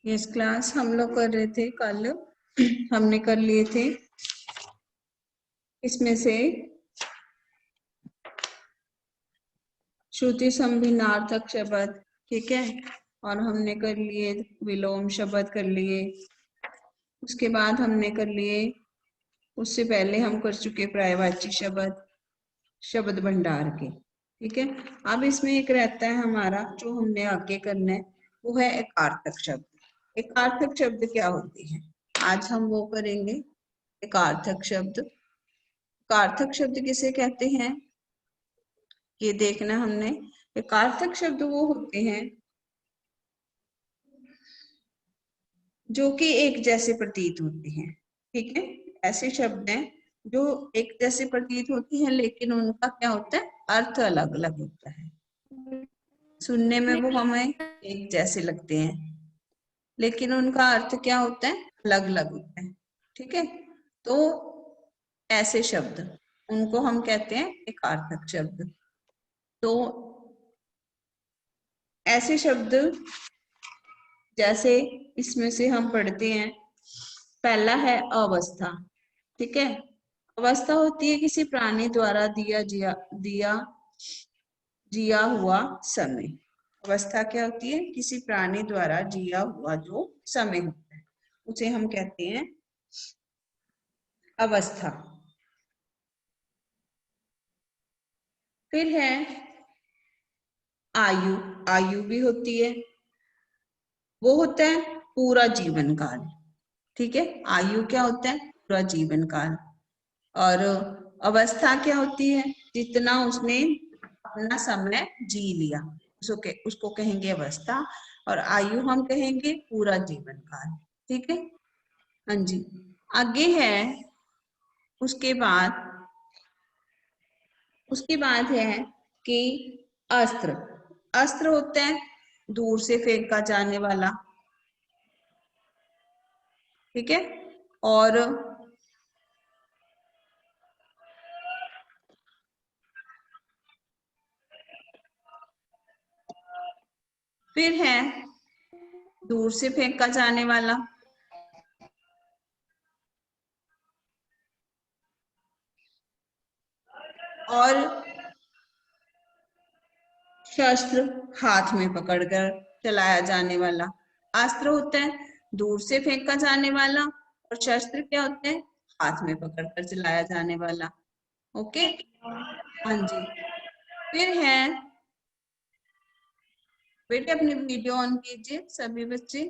Yes class हम लोग कर रहे थे कल, हमने कर लिए थे इसमें से श्रुति संभिन्नार्थक शब्द, ठीक है। और हमने कर लिए विलोम शब्द कर लिए, उसके बाद हमने कर लिए, उससे पहले हम कर चुके पर्यायवाची शब्द, शब्द भंडार के, ठीक है। अब इसमें एक रहता है हमारा जो हमने आगे करना है, वो है एकार्थक शब्द। एकार्थक शब्द क्या होते हैं, आज हम वो करेंगे। एकार्थक शब्द, एकार्थक शब्द किसे कहते हैं ये देखना हमने। एकार्थक शब्द वो होते हैं जो कि एक जैसे प्रतीत होते हैं, ठीक है। ऐसे शब्द हैं जो एक जैसे प्रतीत होती हैं, लेकिन उनका क्या होता है, अर्थ अलग अलग होता है। सुनने में वो हमें एक जैसे लगते हैं, लेकिन उनका अर्थ क्या होता है, अलग अलग होता है, ठीक है। तो ऐसे शब्द, उनको हम कहते हैं एकार्थक शब्द। तो ऐसे शब्द जैसे इसमें से हम पढ़ते हैं, पहला है अवस्था, ठीक है। अवस्था होती है किसी प्राणी द्वारा जिया हुआ समय। अवस्था क्या होती है, किसी प्राणी द्वारा जिया हुआ जो समय होता है, उसे हम कहते हैं अवस्था। फिर है आयु, आयु भी होती है, वो होता है पूरा जीवन काल, ठीक है। आयु क्या होता है, पूरा जीवन काल। और अवस्था क्या होती है, जितना उसने अपना समय जी लिया, उसको कहेंगे अवस्था। और आयु हम कहेंगे पूरा जीवन काल, ठीक है। हाँ जी, आगे है उसके बाद है कि अस्त्र। अस्त्र होता है दूर से फेंका जाने वाला, ठीक है। और फिर है दूर से फेंका जाने वाला, और शस्त्र हाथ में पकड़कर चलाया जाने वाला। अस्त्र होता है दूर से फेंका जाने वाला, और शस्त्र क्या होता है, हाथ में पकड़कर चलाया जाने वाला। ओके, हाँ जी। फिर है, बेटे अपनी वीडियो ऑन कीजिए, सभी बच्चे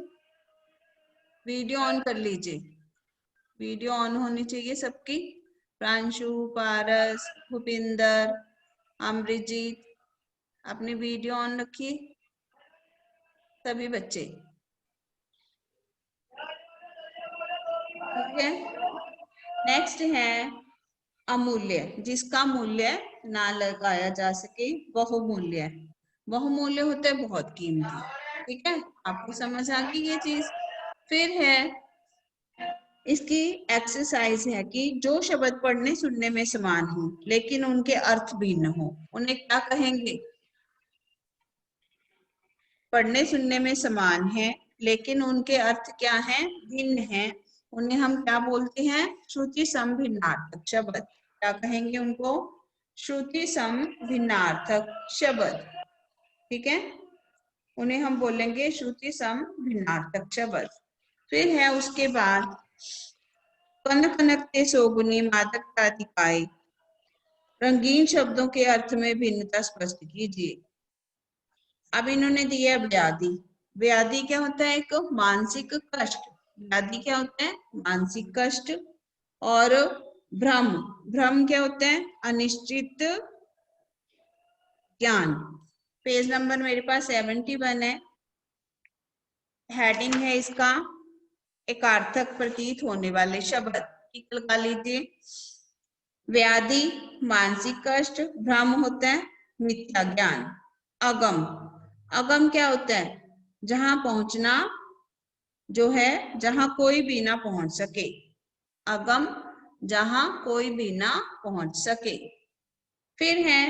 वीडियो ऑन कर लीजिए, वीडियो ऑन होनी चाहिए सबकी। प्रांशु, पारस, भूपिंदर, अमृतजीत, अपनी वीडियो ऑन रखिए सभी बच्चे, ठीक है। नेक्स्ट है अमूल्य, जिसका मूल्य ना लगाया जा सके, बहुमूल्य। बहुमूल्य होता है बहुत कीमती, ठीक है। आपको समझ आ गई ये चीज। फिर है इसकी एक्सरसाइज है कि जो शब्द पढ़ने सुनने में समान हो लेकिन उनके अर्थ भिन्न हो, उन्हें क्या कहेंगे। पढ़ने सुनने में समान है लेकिन उनके अर्थ क्या है, भिन्न है, उन्हें हम क्या बोलते हैं, श्रुति सम भिन्नार्थक शब्द। क्या कहेंगे उनको, श्रुति सम भिन्नार्थक शब्द, ठीक है। उन्हें हम बोलेंगे श्रुति सम भिन्नार्थक शब्द। फिर है उसके बाद कन कनकते सोगुनी मादक प्रातिकाय, रंगीन शब्दों के अर्थ में भिन्नता स्पष्ट कीजिए। अब इन्होंने दिया है व्याधि। व्याधि क्या होता है, एक मानसिक कष्ट। व्याधि क्या होता है, मानसिक कष्ट। और भ्रम, भ्रम क्या होता है, अनिश्चित ज्ञान। पेज नंबर मेरे पास 71 है, हेडिंग है इसका एकार्थक प्रतीत होने वाले शब्द, टिक लगा लीजिए। व्याधि मानसिक कष्ट, भ्रम होता है मिथ्या ज्ञान। अगम, अगम क्या होता है, जहां पहुंचना जो है, जहां कोई भी ना पहुंच सके। अगम, जहां कोई भी ना पहुंच सके। फिर है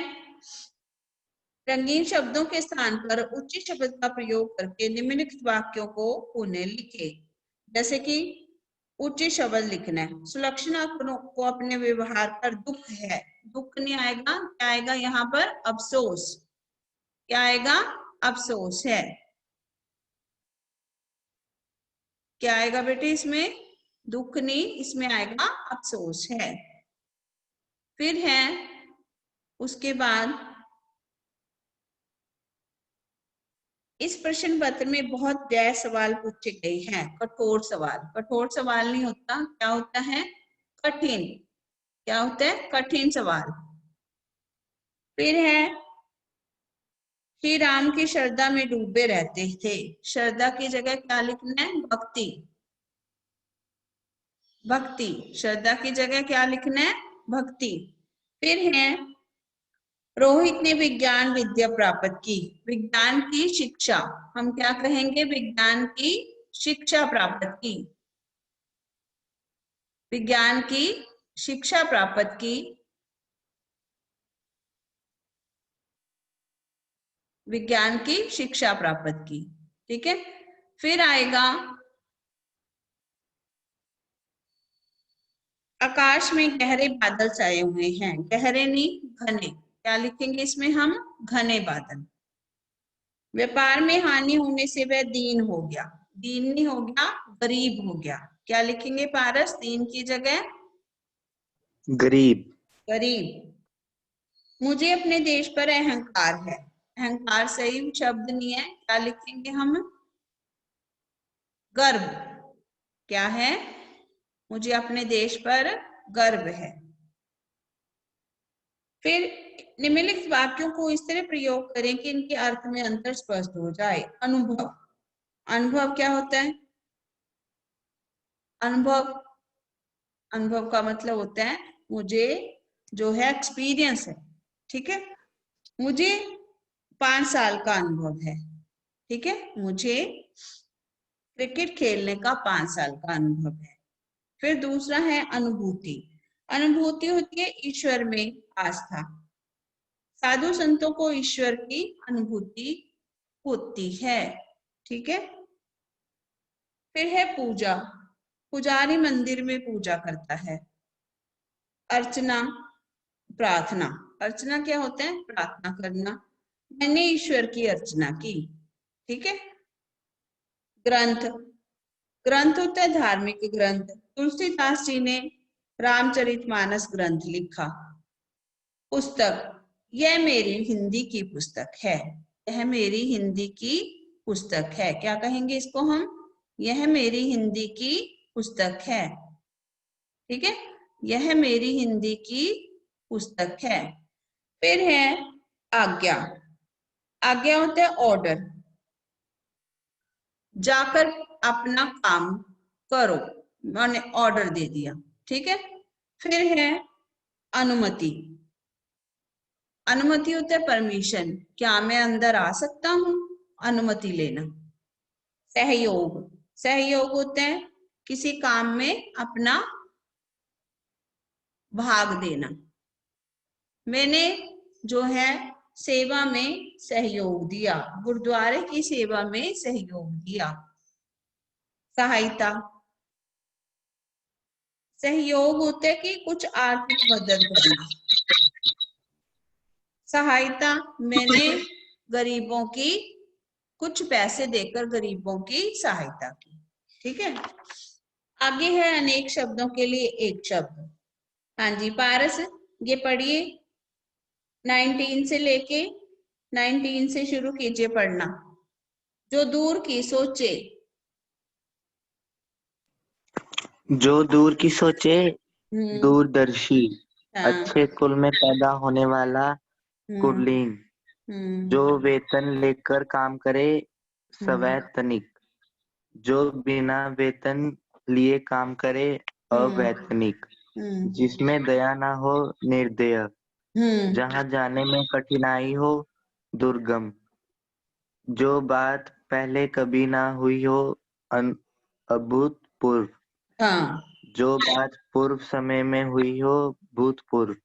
रंगीन शब्दों के स्थान पर उच्च शब्द का प्रयोग करके निम्नलिखित वाक्यों को पुनः लिखे। जैसे कि उच्च शब्द लिखना है। सुलक्षणा को अपने व्यवहार पर दुख है, दुख नहीं आएगा, क्या आएगा यहाँ पर? अफसोस। क्या आएगा? अफसोस है। क्या आएगा बेटे इसमें? दुख नहीं, इसमें आएगा अफसोस है। फिर है उसके बाद इस प्रश्न पत्र में बहुत गैर सवाल पूछे गए हैं। कठोर सवाल। कठोर सवाल नहीं होता, क्या होता है? कठिन। क्या होता है? कठिन सवाल। फिर है श्री राम की श्रद्धा में डूबे रहते थे। श्रद्धा की जगह क्या लिखना है? भक्ति। भक्ति। श्रद्धा की जगह क्या लिखना है? भक्ति। फिर है रोहित ने विज्ञान विद्या प्राप्त की। विज्ञान की शिक्षा, हम क्या कहेंगे? विज्ञान की शिक्षा प्राप्त की। विज्ञान की शिक्षा प्राप्त की। विज्ञान की शिक्षा प्राप्त की। ठीक है। फिर आएगा आकाश में गहरे बादल छाए हुए हैं। गहरे नहीं, घने। क्या लिखेंगे इसमें हम? घने बादल। व्यापार में हानि होने से वह दीन हो गया। दीन नहीं हो गया, गरीब हो गया। क्या लिखेंगे पारस दीन की जगह? गरीब। गरीब। मुझे अपने देश पर अहंकार है। अहंकार सही शब्द नहीं है, क्या लिखेंगे हम? गर्व। क्या है? मुझे अपने देश पर गर्व है। फिर निम्नलिखित वाक्यों को इस तरह प्रयोग करें कि इनके अर्थ में अंतर स्पष्ट हो जाए। अनुभव। अनुभव क्या होता है? अनुभव, अनुभव का मतलब होता है मुझे जो है एक्सपीरियंस है। ठीक है। मुझे 5 साल का अनुभव है। ठीक है। मुझे क्रिकेट खेलने का 5 साल का अनुभव है। फिर दूसरा है अनुभूति। अनुभूति होती है ईश्वर में आस्था। साधु संतों को ईश्वर की अनुभूति होती है। ठीक है। फिर है पूजा। पुजारी मंदिर में पूजा करता है। अर्चना, प्रार्थना। अर्चना क्या होता है? प्रार्थना करना। मैंने ईश्वर की अर्चना की। ठीक है। ग्रंथ। ग्रंथ होता है धार्मिक ग्रंथ। तुलसीदास जी ने रामचरितमानस ग्रंथ लिखा। पुस्तक, यह मेरी हिंदी की पुस्तक है। यह मेरी हिंदी की पुस्तक है। क्या कहेंगे इसको हम? यह मेरी हिंदी की पुस्तक है। ठीक है। यह मेरी हिंदी की पुस्तक है। फिर है आज्ञा। आज्ञा होता है ऑर्डर। जाकर अपना काम करो, मैंने ऑर्डर दे दिया। ठीक है। फिर है अनुमति। अनुमति होता है परमिशन, क्या मैं अंदर आ सकता हूं? अनुमति लेना। सहयोग। सहयोग होता है किसी काम में अपना भाग देना। मैंने जो है सेवा में सहयोग दिया, गुरुद्वारे की सेवा में सहयोग दिया। सहायता। सहयोग होता है कि कुछ आर्थिक मदद करना। सहायता, मैंने गरीबों की कुछ पैसे देकर गरीबों की सहायता की। ठीक है। आगे है अनेक शब्दों के लिए एक शब्द। हाँ जी पारस, ये पढ़िए। 19 से लेके 19 से शुरू कीजिए पढ़ना। जो दूर की सोचे। जो दूर की सोचे, दूरदर्शी। हाँ। अच्छे कुल में पैदा होने वाला, हम्म। कुलीन। हम्म। जो वेतन लेकर काम करे, हम्म। सवैतनिक। जो बिना वेतन लिए काम करे, अवैतनिक। हम्म। जिसमें दया ना हो, निर्दय। हम्म। जहाँ जाने में कठिनाई हो, दुर्गम। जो बात पहले कभी ना हुई हो, अभूतपूर्व। हाँ। जो बात पूर्व समय में हुई हो, भूतपूर्व।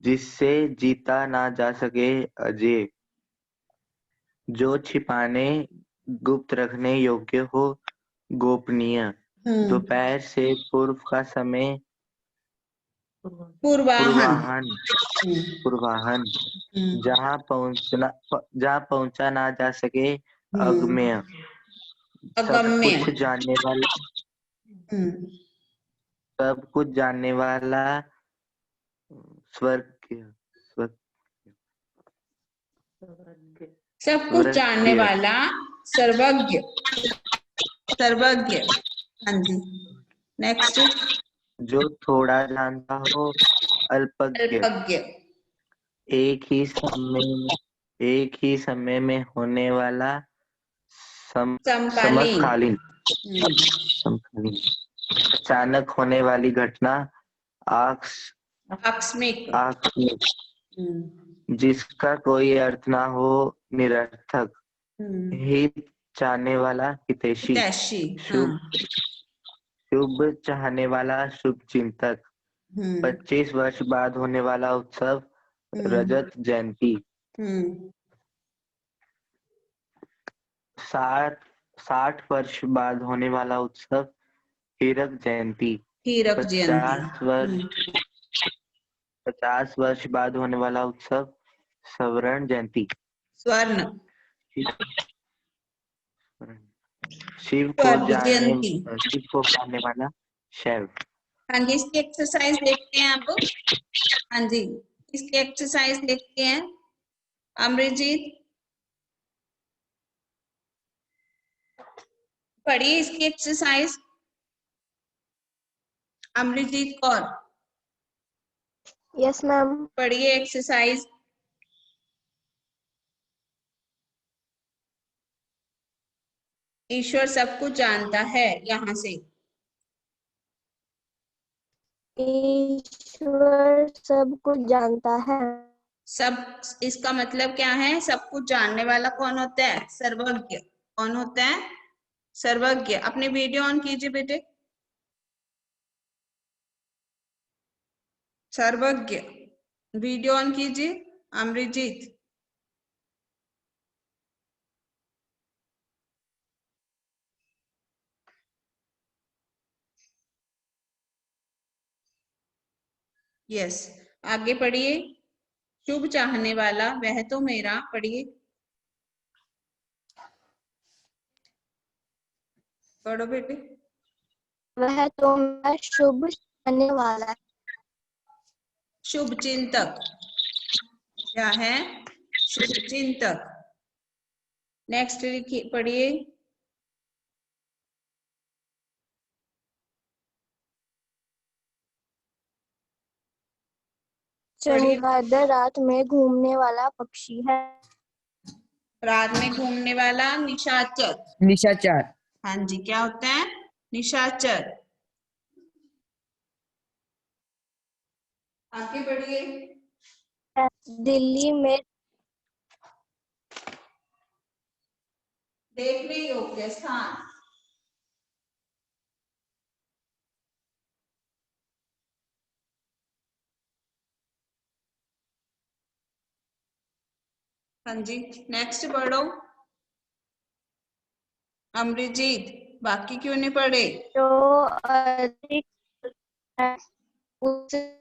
जिससे जीता ना जा सके, अजय। जो छिपाने गुप्त रखने योग्य हो, गोपनीय। दोपहर से पूर्व का समय, पूर्वाहन। पूर्वाहन। पूर्वाहन। जहाँ पहुंचा ना जा सके, अगम्य। सब अगम्य। कुछ जानने वाला, सब कुछ जानने वाला, स्वर्गीय। सब कुछ जानने वाला, सर्वज्ञ। सर्वज्ञ। हाँ जी, नेक्स्ट। जो थोड़ा जानता हो, अल्पज्ञ। अल्पज्ञ। एक ही समय में होने वाला, समकालीन। समकालीन। समकालीन। अचानक होने वाली घटना, आकस्मिक। आकस्मिक। जिसका कोई अर्थ ना हो, निरर्थक। हित चाहने वाला, हितैषी। हितैषी। शुभ शुभ चाहने वाला, शुभ चिंतक। 25 वर्ष बाद होने वाला उत्सव, रजत जयंती। 60 वर्ष बाद होने वाला उत्सव, हीरक जयंती। हीरक जयंती। 50 वर्ष बाद होने वाला उत्सव, स्वर्ण जयंती। स्वर्ण। शिव को जानने वाला, शैव। हाँ जी, इसकी एक्सरसाइज देखते हैं अब। हाँ जी, इसकी एक्सरसाइज देखते हैं। अमृतजीत पढ़िए इसकी exercise. Amritjeet Kaur. Yes ma'am. पढ़िए एक्सरसाइज। ईश्वर सब कुछ जानता है, यहाँ से। ईश्वर सब कुछ जानता है। सब, इसका मतलब क्या है? सब कुछ जानने वाला कौन होता है? सर्वज्ञ। कौन होता है? सर्वज्ञ। अपनी वीडियो ऑन कीजिए बेटे। सर्वज्ञ, वीडियो ऑन कीजिए। अमृतजीत। यस, आगे पढ़िए। शुभ चाहने वाला, वह तो मेरा। पढ़िए, पढ़ो बेटे। वह तो मेरा शुभ चाहने वाला। शुभ चिंतक। क्या है? शुभ चिंतक। नेक्स्ट लिखिए, पढ़िए। चमगादड़ रात में घूमने वाला पक्षी है। रात में घूमने वाला, निशाचर। निशाचर। हाँ जी, क्या होता है? निशाचर। आगे बढ़िए। दिल्ली में देखने योग्य स्थान। हाँ जी, नेक्स्ट पढ़ो। अमृतजीत, बाकी क्यों नहीं पढ़े? जो अधिक है, उसे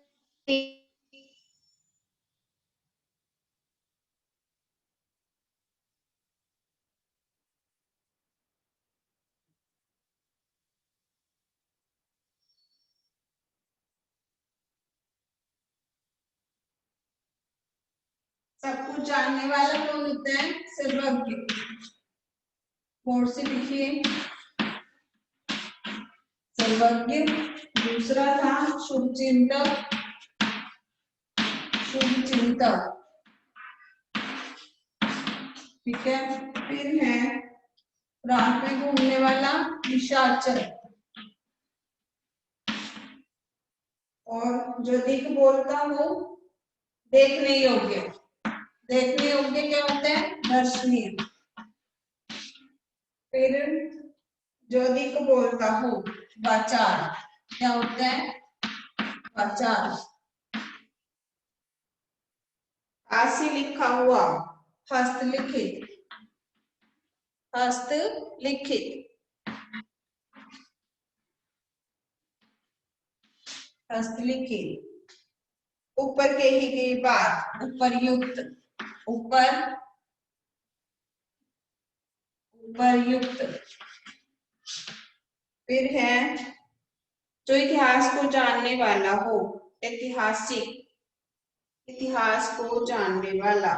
सब कुछ जानने वाला कौन होता है? सर्वज्ञ। बोर्ड से लिखिए, सर्वज्ञ। दूसरा था शुभ चिंतक। शुभ चिंतक, ठीक है। फिर है रात में घूमने वाला, निशाचर। और जो दिख बोलता हो, देखने योग्य। देखने योग्य क्या होता है? दर्शनीय। फिर जो दिख बोलता हो, वाचार। क्या होता है? वाचार। आसी लिखा हुआ, हस्तलिखित। हस्तलिखित, हस्तलिखित। ऊपर कही गई बात, उपरयुक्त, उपरयुक्त। फिर है जो इतिहास को जानने वाला हो, ऐतिहासिक, इतिहास को जानने वाला।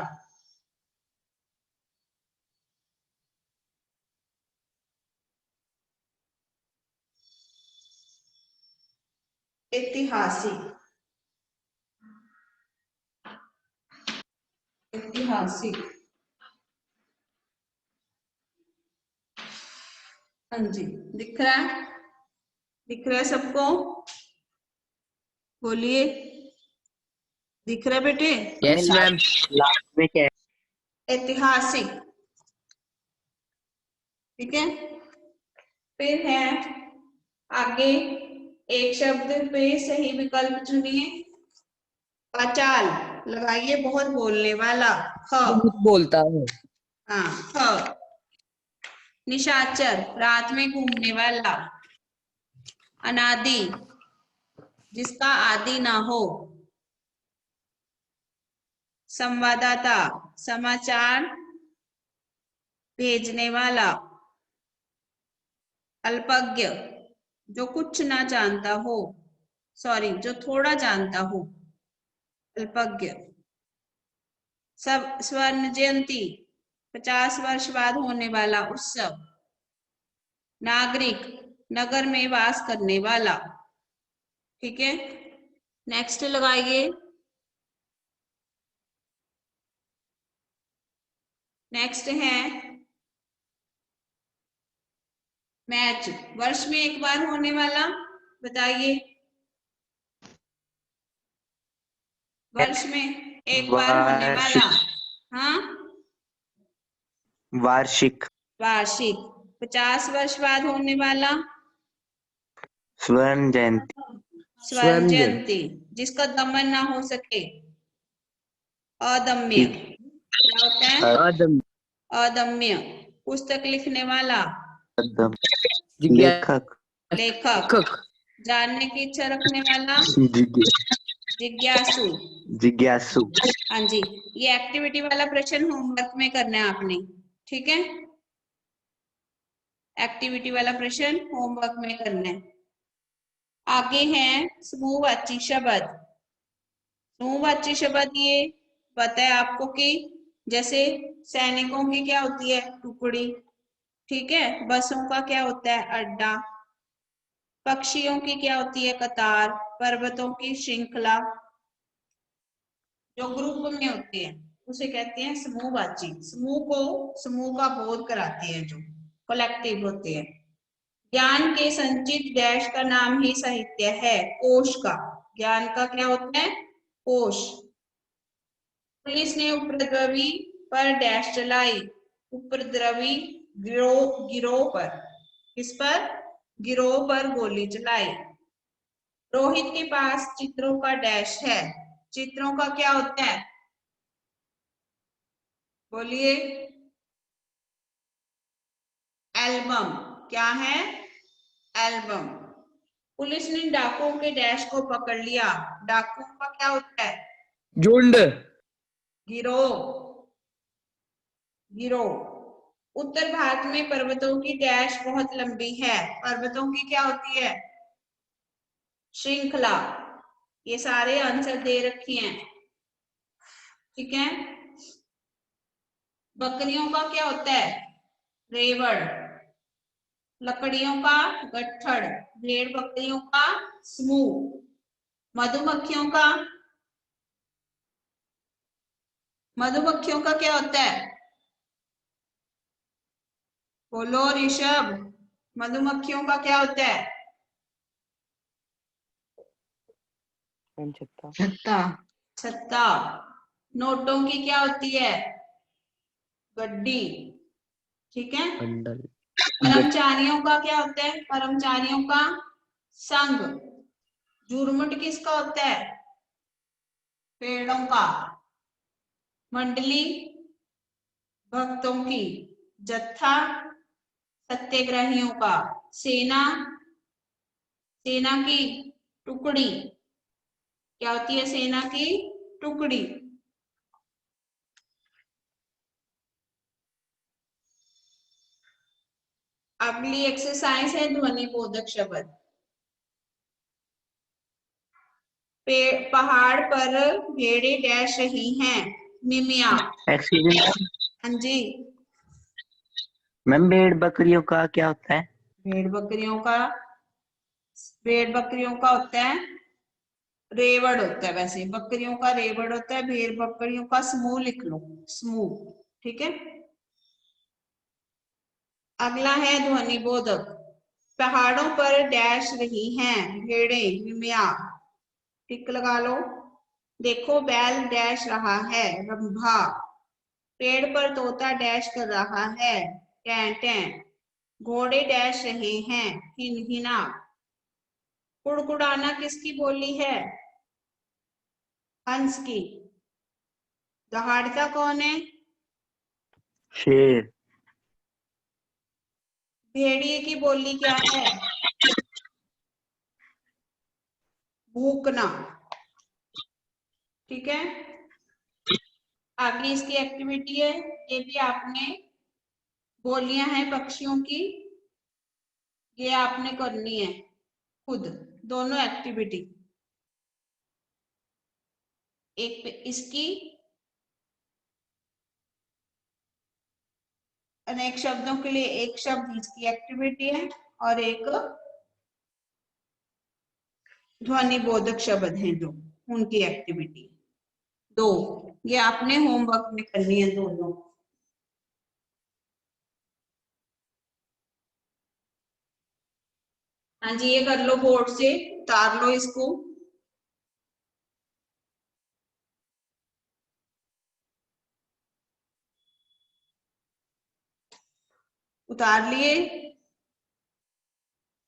ऐतिहासिक, ऐतिहासिक। हाँ जी, दिख रहा है, दिख रहा है सबको? बोलिए, दिख रहा है बेटे? Yes ma'am. लास्ट में क्या है? ऐतिहासिक, ठीक है। फिर है आगे, एक शब्द पे सही विकल्प चुनिए। पाचाल लगाइए, बहुत बोलने वाला। ख, बोलता है। हाँ ख। निशाचर, रात में घूमने वाला। अनादि, जिसका आदि ना हो। संवाददाता, समाचार भेजने वाला। अल्पज्ञ, जो कुछ ना जानता हो, सॉरी, जो थोड़ा जानता हो, अल्पज्ञ। सब स्वर्ण जयंती, 50 वर्ष बाद होने वाला उत्सव। नागरिक, नगर में वास करने वाला, ठीक है। नेक्स्ट लगाइए। नेक्स्ट है मैच, वर्ष में एक बार होने वाला, बताइए। वर्ष में एक बार होने वाला, हाँ, वार्षिक, वार्षिक। 50 वर्ष बाद होने वाला, स्वर्ण जयंती, स्वर्ण जयंती। जिसका दमन ना हो सके, अदम्य। क्या होता है? अदम्य। पुस्तक लिखने वाला, लेखक, लेखक। जानने की इच्छा रखने वाला, जिज्ञासु, जिज्ञासु। हाँ जी। ये एक्टिविटी वाला प्रश्न होमवर्क में करना है आपने, ठीक है। एक्टिविटी वाला प्रश्न होमवर्क में करना है। आगे है समूहवाची शब्द। समूहवाची शब्द ये पता है आपको कि जैसे सैनिकों की क्या होती है? टुकड़ी, ठीक है। बसों का क्या होता है? अड्डा। पक्षियों की क्या होती है? कतार। पर्वतों की श्रृंखला। जो ग्रुप में होते हैं उसे कहते हैं समूहवाची। समूह का बोध कराते हैं, जो कलेक्टिव होते हैं। ज्ञान के संचित डैश का नाम ही साहित्य है, कोश का। ज्ञान का क्या होता है? कोश। पुलिस ने उपद्रवी पर डैश चलाई, उपद्रवी गिरोह पर। किस पर? गिरोह पर गोली चलाई। रोहित के पास चित्रों का डैश है, चित्रों का क्या होता है? बोलिए। एल्बम। क्या है? एल्बम। पुलिस ने डाकुओं के डैश को पकड़ लिया, डाकुओं का क्या होता है? झुंड, गिरोह, गिरोह। उत्तर भारत में पर्वतों की डैश बहुत लंबी है, पर्वतों की क्या होती है? श्रृंखला। ये सारे आंसर दे रखे हैं, ठीक है। बकरियों का क्या होता है? रेवड़। लकड़ियों का गट्ठड़। भेड़ बकरियों का समूह। मधुमक्खियों का, मधुमक्खियों का क्या होता है? बोलो ऋषभ, मधुमक्खियों का क्या होता है? छत्ता, छत्ता। नोटों की क्या होती है? गड्डी, ठीक है। बंडल, कर्मचारियों का क्या होता है? कर्मचारियों का संघ। झुरमुट किसका होता है? पेड़ों का। मंडली भक्तों की। जत्था सत्याग्रहियों का, सेना सेना की टुकड़ी, क्या होती है सेना की टुकड़ी। अगली एक्सरसाइज है ध्वनि बोधक शब्द। पहाड़ पर भेड़े डैश रही हैं, निमिया। एक्सीडेंट। हाँ जी। मैम भेड़ बकरियों का क्या होता है? भेड़ बकरियों का होता है रेवड़ होता है, वैसे बकरियों का रेवड़ होता है, भेड़ बकरियों का समूह लिख लो, समूह। ठीक है। अगला है ध्वनि बोधक। पहाड़ों पर डैश रही हैं भेड़े, निमिया। टिक लगा लो। देखो बैल डैश रहा है, रंभा। पेड़ पर तोता डैश कर रहा है, टैं टैं। घोड़े डैश रहे हैं, हिन हिना। कुड़कुड़ाना किसकी बोली है? हंस की। दहाड़ता कौन है? शेर। भेड़िए की बोली क्या है? भूकना। ठीक है। आगे इसकी एक्टिविटी है, ये भी आपने बोलियां हैं पक्षियों की, ये आपने करनी है खुद, दोनों एक्टिविटी। एक इसकी अनेक शब्दों के लिए एक शब्द इसकी एक्टिविटी है, और एक ध्वनि बोधक शब्द है जो उनकी एक्टिविटी। दो, ये आपने होमवर्क में करनी है दोनों। हाँ जी, ये कर लो बोर्ड से, उतार लो इसको। उतार लिए?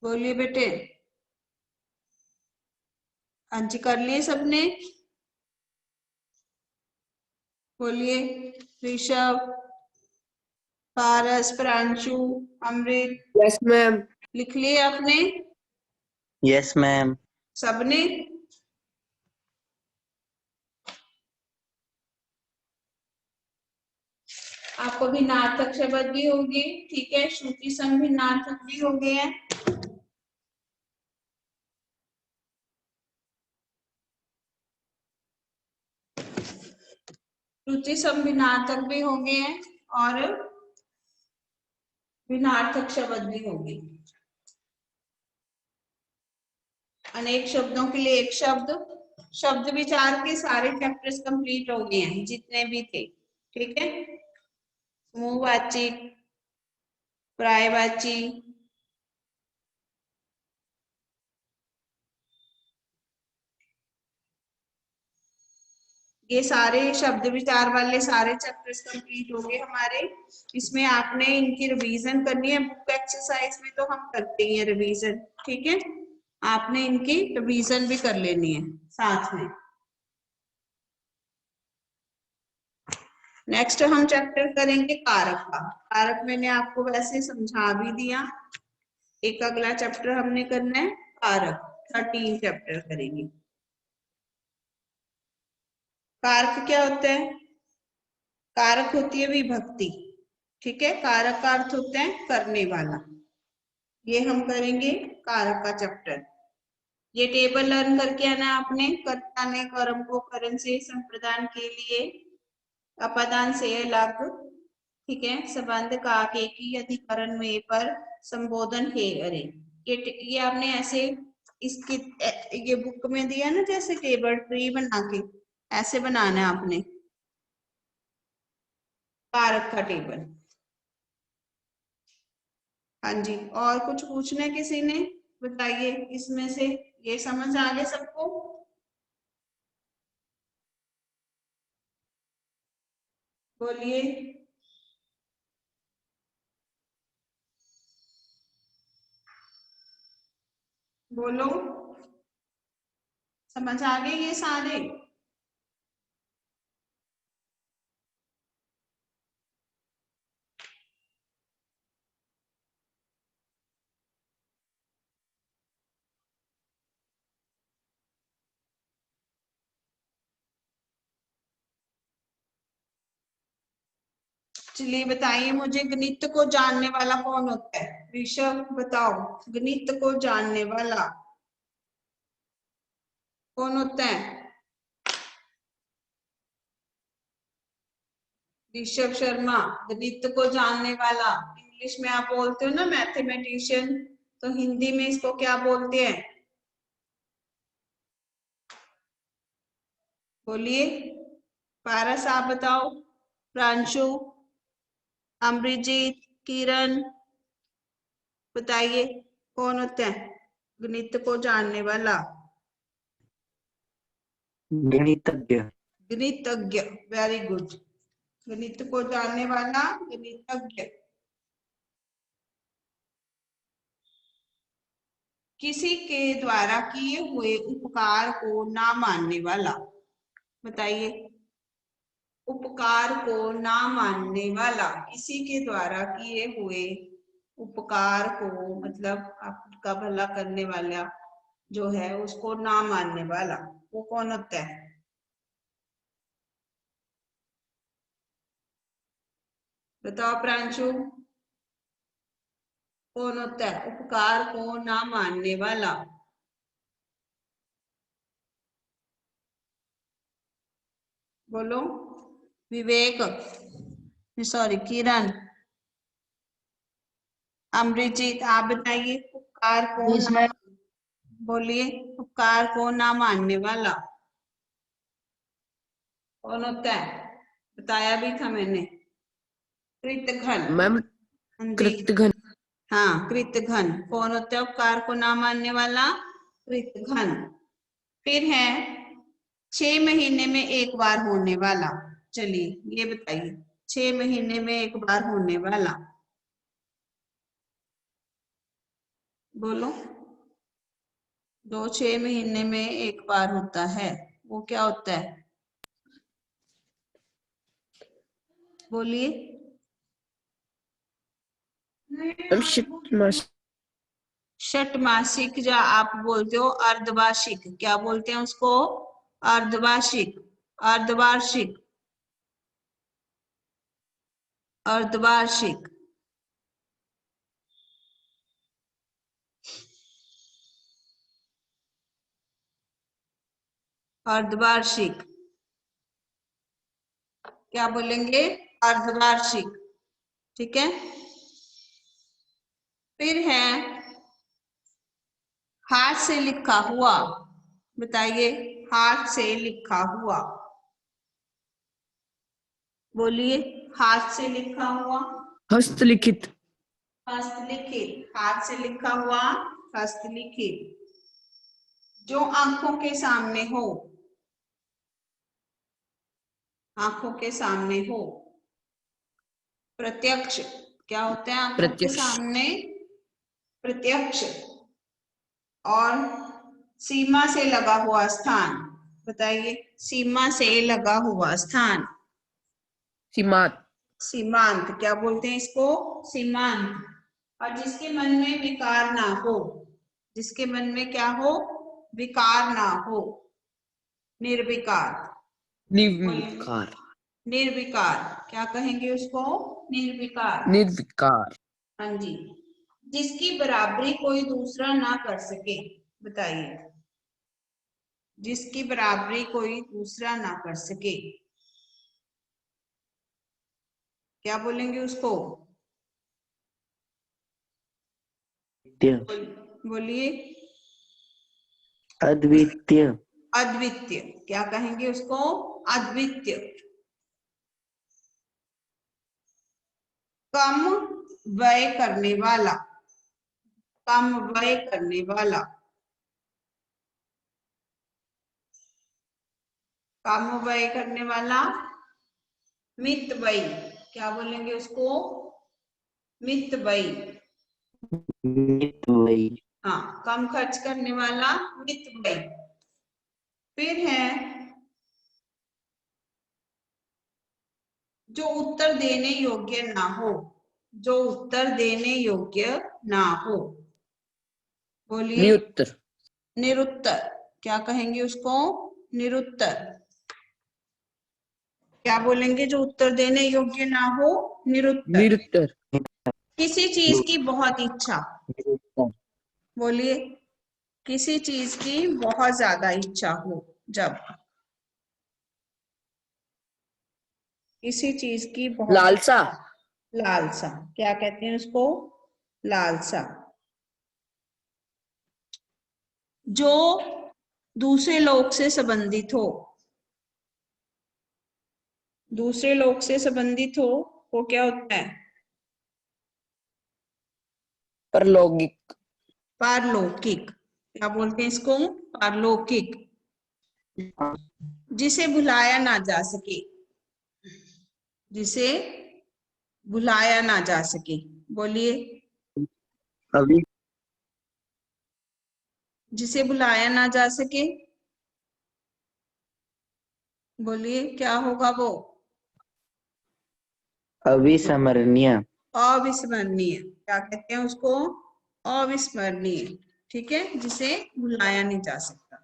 बोलिए बेटे। हाँ जी, कर लिए सबने? बोलिए। ऋषभ, पारस, प्रांशु, अमृत। Yes ma'am. लिख लिए आपने यस मैम। सबने? आपको भी नार्थक शब्द भी होंगे, ठीक है, श्रुति संघ भी नार्थक भी हो गए हैं। श्रुति संघ भिन्नार्थक भी हो गए हैं और भिन्नार्थक शब्द भी होंगे। अनेक शब्दों के लिए एक शब्द। शब्द विचार के सारे चैप्टर्स कंप्लीट हो गए हैं जितने भी थे। ठीक है। समूहवाची, पर्यायवाची, ये सारे शब्द विचार वाले सारे चैप्टर्स कंप्लीट हो गए हमारे। इसमें आपने इनकी रिवीजन करनी है। बुक एक्सरसाइज में तो हम करते ही हैं रिवीजन, ठीक है, आपने इनकी रिवीजन भी कर लेनी है साथ में। नेक्स्ट हम चैप्टर करेंगे कारक का। कारक मैंने आपको वैसे समझा भी दिया। एक अगला चैप्टर हमने करना है कारक, 13 चैप्टर करेंगे। कारक क्या होता है? कारक होती है विभक्ति, ठीक है। कारक का अर्थ होता है करने वाला। ये हम करेंगे कारक का चैप्टर। ये टेबल लर्न करके आना आपने। कर्ता ने कर्म को करण से संप्रदान के लिए अपादान से अलग, ठीक है, संबंध का के की अधिकरण में पर संबोधन है। अरे ये आपने ऐसे इसकी ये बुक में दिया ना, जैसे टेबल ट्री बना के ऐसे बनाना है आपने कारक का टेबल। हाँ जी, और कुछ पूछना है किसी ने? बताइए इसमें से। ये समझ आ गया सबको? बोलिए। बोलो, समझ आ गए ये सारे? चलिए बताइए मुझे, गणित को जानने वाला कौन होता है? ऋषभ बताओ, गणित को जानने वाला कौन होता है? ऋषभ शर्मा, गणित को जानने वाला। इंग्लिश में आप बोलते हो ना मैथमेटिशियन, तो हिंदी में इसको क्या बोलते हैं? बोलिए। पारस आप बताओ, प्रांशु, अमृजीत, किरण, बताइए कौन होता है गणित को जानने वाला? गणितज्ञ। गणितज्ञ, वेरी गुड। गणित को जानने वाला गणितज्ञ। किसी के द्वारा किए हुए उपकार को ना मानने वाला, बताइए। उपकार को ना मानने वाला, किसी के द्वारा किए हुए उपकार को, मतलब आपका भला करने वाला जो है उसको ना मानने वाला, वो कौन होता है? बताओ प्रांशु, कौन होता है उपकार को ना मानने वाला? बोलो। विवेक, सॉरी किरण, अमृजीत, आप बताइए उपकार को ना, बोलिए, उपकार को ना मानने वाला कौन होता है? बताया भी था मैंने, कृतघ्न। मैम कृतघ्न। हाँ, कृतघ्न कौन होता है उपकार को ना मानने वाला? कृतघ्न। फिर है 6 महीने में एक बार होने वाला, चलिए ये बताइए, 6 महीने में एक बार होने वाला, बोलो। जो 6 महीने में एक बार होता है वो क्या होता है? बोलिए। षटमासिक, या आप बोलते हो अर्धवार्षिक, क्या बोलते हैं उसको? अर्धवार्षिक, अर्धवार्षिक, अर्धवार्षिक। अर्धवार्षिक क्या बोलेंगे? अर्धवार्षिक, ठीक है। फिर है हाथ से लिखा हुआ, बताइए, हाथ से लिखा हुआ, बोलिए। हाथ से लिखा हुआ, हस्तलिखित। हस्तलिखित, हाथ से लिखा हुआ, हस्तलिखित। जो आंखों के सामने हो, आंखों के सामने हो। प्रत्यक्ष, क्या होते हैं आंखों के प्रत्यक्ष। सामने? प्रत्यक्ष। और सीमा से लगा हुआ स्थान, बताइए, सीमा से लगा हुआ स्थान। सीमांत। सीमांत, क्या बोलते हैं इसको? सीमांत। और जिसके मन में विकार ना हो, जिसके मन में क्या हो? विकार ना हो, निर्विकार। निर्विकार। निर्विकार, क्या कहेंगे उसको? निर्विकार। निर्विकार। हाँ जी। जिसकी बराबरी कोई दूसरा ना कर सके, बताइए। जिसकी बराबरी कोई दूसरा ना कर सके, क्या बोलेंगे उसको? बोलिए। अद्वितीय। अद्वितीय, क्या कहेंगे उसको? अद्वितीय। कम व्यय करने वाला, कम व्यय करने वाला, कम व्यय करने वाला। मितव्ययी, क्या बोलेंगे उसको? मितव्ययी। मितव्ययी। हाँ, कम खर्च करने वाला, मितव्ययी। फिर है जो उत्तर देने योग्य ना हो, जो उत्तर देने योग्य ना हो, बोलिए। निरुत्तर। निरुत्तर, क्या कहेंगे उसको? निरुत्तर। क्या बोलेंगे जो उत्तर देने योग्य ना हो? निरुत्तर। निरुत्तर। किसी चीज की बहुत इच्छा, बोलिए। किसी चीज की बहुत ज्यादा इच्छा हो, जब किसी चीज की बहुत लालसा। लालसा, क्या कहते हैं उसको? लालसा। जो दूसरे लोग से संबंधित हो, दूसरे लोग से संबंधित हो, वो क्या होता है? परलौकिक। पारलौकिक। क्या बोलते हैं इसको? पारलौकिक। जिसे भुलाया ना जा सके, जिसे भुलाया ना जा सके, बोलिए। अभी जिसे भुलाया ना जा सके, बोलिए क्या होगा वो? अविस्मरणीय। अविस्मरणीय। क्या कहते हैं उसको? अविस्मरणीय। ठीक है, जिसे भुलाया नहीं जा सकता।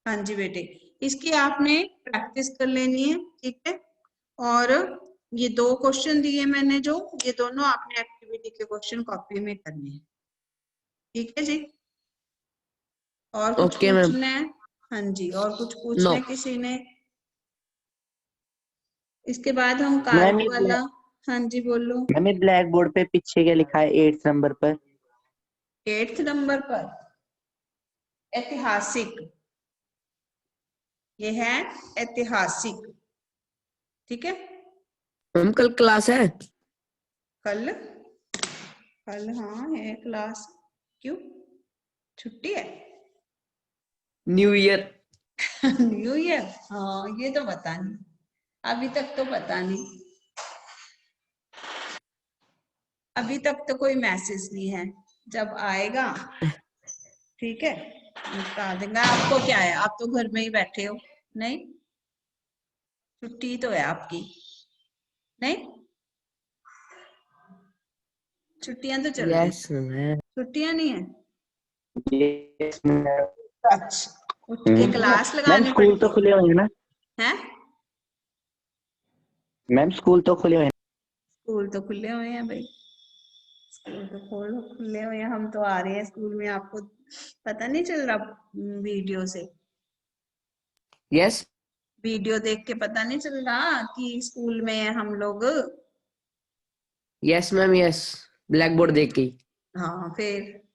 हाँ जी बेटे, इसकी आपने प्रैक्टिस कर लेनी है, ठीक है। और ये 2 क्वेश्चन दिए मैंने जो, ये दोनों आपने एक्टिविटी के क्वेश्चन कॉपी में करने हैं, ठीक है जी। और कुछ ओके मैम। पूछना है? हाँ जी, और कुछ पूछना है किसी ने? इसके बाद हम कारक मैम वाला। हाँ जी बोलो। मैम, ब्लैक बोर्ड पे पीछे क्या लिखा है 8th नंबर पर? 8th नंबर पर ऐतिहासिक, ये है ऐतिहासिक, ठीक है। मैम कल क्लास है? कल? कल हाँ है क्लास। क्यों, छुट्टी है? New year. New year? हाँ, ये तो पता नहीं, अभी तक तो पता नहीं, अभी तक तो कोई मैसेज नहीं है। जब आएगा, ठीक है, बता देंगे। आपको क्या है, आप तो घर में ही बैठे हो, नहीं? छुट्टी तो है आपकी, नहीं? छुट्टियां तो चल रही, यस मैम। छुट्टियां नहीं है? Yes ma'am. अच्छा, उठ के क्लास मैम लगानी स्कूल तो पड़ती खुले हुए हैं ना? है? मैम स्कूल तो खुले हुए हैं। स्कूल तो खुले हुए हैं भाई, स्कूल तो खुले हुए हैं। हम तो आ रहे हैं स्कूल में, आपको पता नहीं चल रहा वीडियो से? यस। वीडियो देख के पता नहीं चल रहा कि स्कूल में है हम लोग? Yes ma'am yes. Black board देख के ही। हाँ, फिर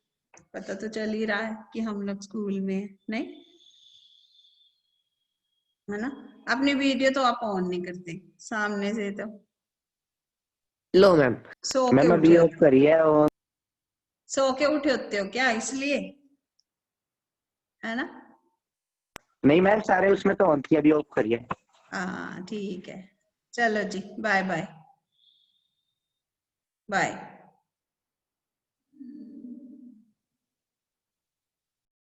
पता तो चल ही रहा है कि हम लोग स्कूल में है, नहीं है ना? अपनी वीडियो तो आप ऑन नहीं करते सामने से, तो लो मैम। सो के मैम उठे अभी ऑफ होते, करी है और सो के उठे होते हो क्या, इसलिए? है ना? नहीं मैम, सारे उसमें तो ऑन थी, अभी ऑफ करी है। हाँ ठीक है, चलो जी, बाय बाय। बाय।